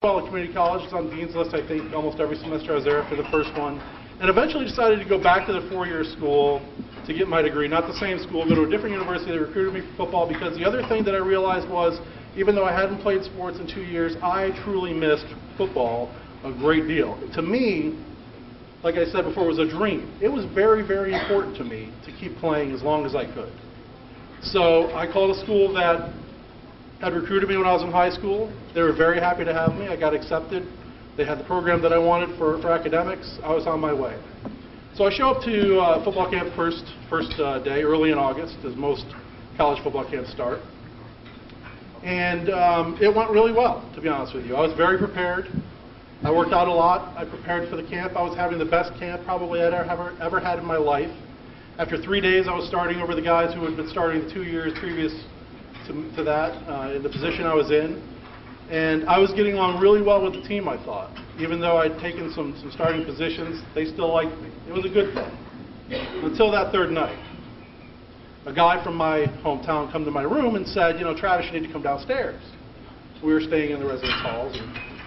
Well, at community college, was on Dean's List, I think, almost every semester I was there after the first one. And eventually decided to go back to the four-year school to get my degree. Not the same school, go to a different university. They recruited me for football because the other thing that I realized was, even though I hadn't played sports in 2 years, I truly missed football a great deal. To me, like I said before, it was a dream. It was very, very important to me to keep playing as long as I could. So I called a school that had recruited me when I was in high school. They were very happy to have me. I got accepted. They had the program that I wanted for academics. I was on my way. So I show up to football camp first day, early in August, as most college football camps start. And it went really well, to be honest with you. I was very prepared. I worked out a lot. I prepared for the camp. I was having the best camp probably I'd ever had in my life. After 3 days, I was starting over the guys who had been starting the 2 years previous to that in the position I was in. And I was getting along really well with the team, I thought. Even though I'd taken some starting positions, they still liked me. It was a good thing. Until that third night. A guy from my hometown come to my room and said, you know, Travis, you need to come downstairs. We were staying in the residence halls,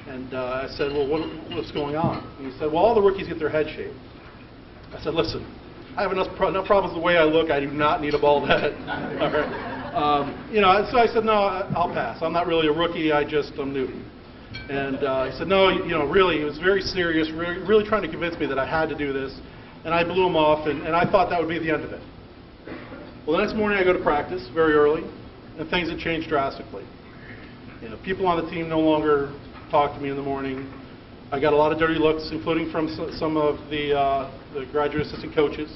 and I said, well, what's going on? And he said, well, all the rookies get their head shaved. I said, listen, I have enough problems the way I look. I do not need a bald head. All right. So I said, no, I'll pass. I'm not really a rookie. I'm new. And he said, no, really, he was very serious, really trying to convince me that I had to do this. And I blew him off, and I thought that would be the end of it. Well, the next morning I go to practice very early, and things had changed drastically. People on the team no longer talked to me in the morning. I got a lot of dirty looks, including from some of the graduate assistant coaches.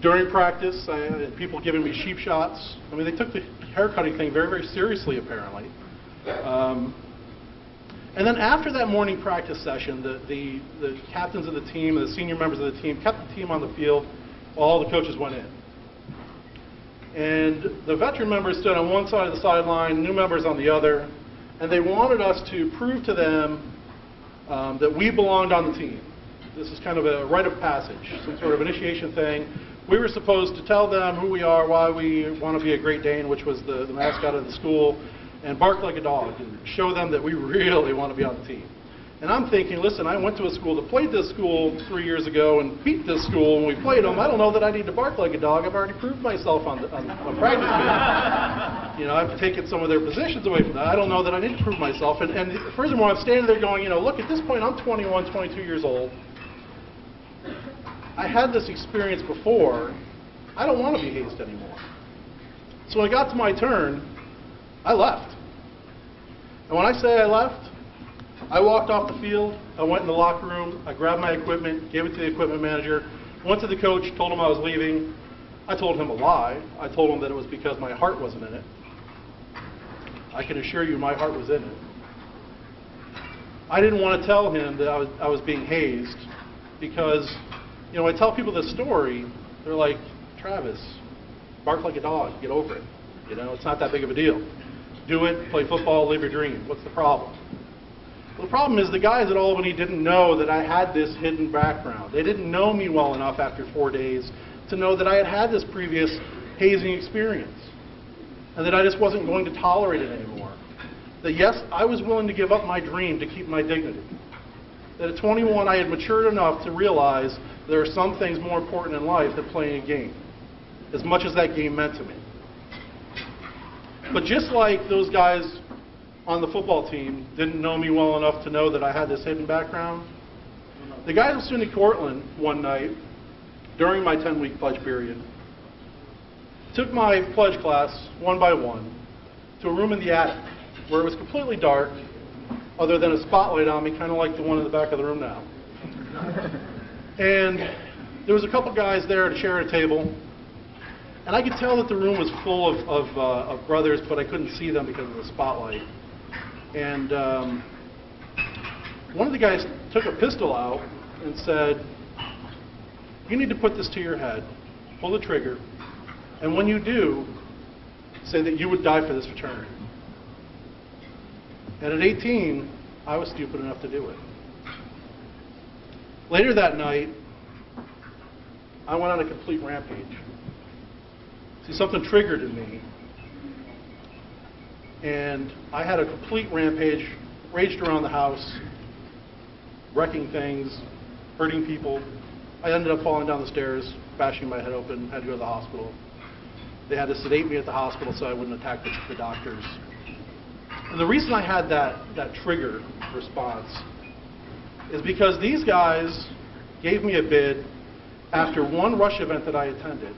During practice, I had people giving me sheep shots. I mean, they took the haircutting thing very, very seriously, apparently. And then after that morning practice session, the captains of the team, the senior members of the team, kept the team on the field while all the coaches went in. And the veteran members stood on one side of the sideline, new members on the other, and they wanted us to prove to them that we belonged on the team. This is kind of a rite of passage, some sort of initiation thing. We were supposed to tell them who we are, why we want to be a Great Dane, which was the mascot of the school, and bark like a dog, and show them that we really want to be on the team. And I'm thinking, listen, I went to a school that played this school 3 years ago and beat this school when we played them. I don't know that I need to bark like a dog. I've already proved myself on practice field. I've taken some of their positions away from that. I don't know that I need to prove myself. And furthermore, I'm standing there going, look, at this point, I'm 21, 22 years old. I had this experience before. I don't want to be hazed anymore. So when I got to my turn, I left. And when I say I left, I walked off the field, I went in the locker room, I grabbed my equipment, gave it to the equipment manager, went to the coach, told him I was leaving. I told him a lie. I told him that it was because my heart wasn't in it. I can assure you my heart was in it. I didn't want to tell him that I was being hazed because, when I tell people this story, they're like, Travis, bark like a dog, get over it. It's not that big of a deal. Do it, play football, live your dream. What's the problem? Well, the problem is the guys at Albany didn't know that I had this hidden background. They didn't know me well enough after 4 days to know that I had had this previous hazing experience and that I just wasn't going to tolerate it anymore. That yes, I was willing to give up my dream to keep my dignity. That at 21 I had matured enough to realize there are some things more important in life than playing a game, as much as that game meant to me. But just like those guys on the football team didn't know me well enough to know that I had this hidden background, the guys at SUNY Cortland one night, during my 10-week pledge period, took my pledge class one by one to a room in the attic where it was completely dark, other than a spotlight on me, kind of like the one in the back of the room now. And there was a couple guys there to share a table, and I could tell that the room was full of brothers, but I couldn't see them because of the spotlight. And one of the guys took a pistol out and said, you need to put this to your head, pull the trigger, and when you do, say that you would die for this fraternity. And at 18, I was stupid enough to do it. Later that night, I went on a complete rampage. See, something triggered in me. And I had a complete rampage raged around the house, wrecking things, hurting people. I ended up falling down the stairs, bashing my head open, had to go to the hospital. They had to sedate me at the hospital so I wouldn't attack the doctors. And the reason I had that trigger response is because these guys gave me a bid after one rush event that I attended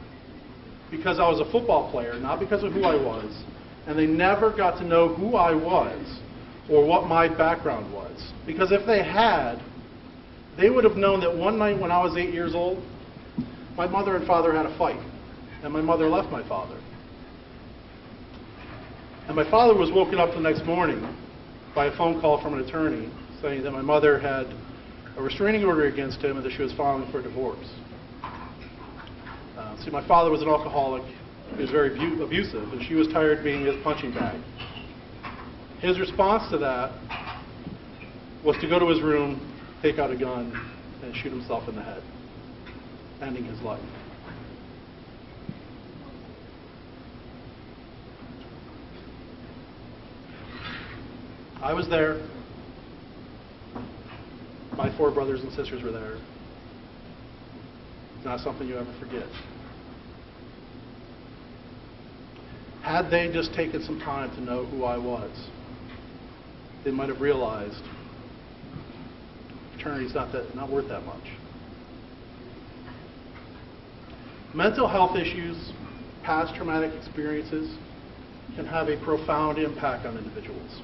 because I was a football player, not because of who I was, and they never got to know who I was or what my background was. Because if they had, they would have known that one night when I was 8 years old, my mother and father had a fight, and my mother left my father. And my father was woken up the next morning by a phone call from an attorney saying that my mother had a restraining order against him and that she was filing for divorce. See, my father was an alcoholic. He was very abusive, and she was tired of being his punching bag. His response to that was to go to his room, take out a gun, and shoot himself in the head, ending his life. I was there. My 4 brothers and sisters were there. It's not something you ever forget. Had they just taken some time to know who I was, they might have realized fraternity's not worth that much. Mental health issues, past traumatic experiences, can have a profound impact on individuals.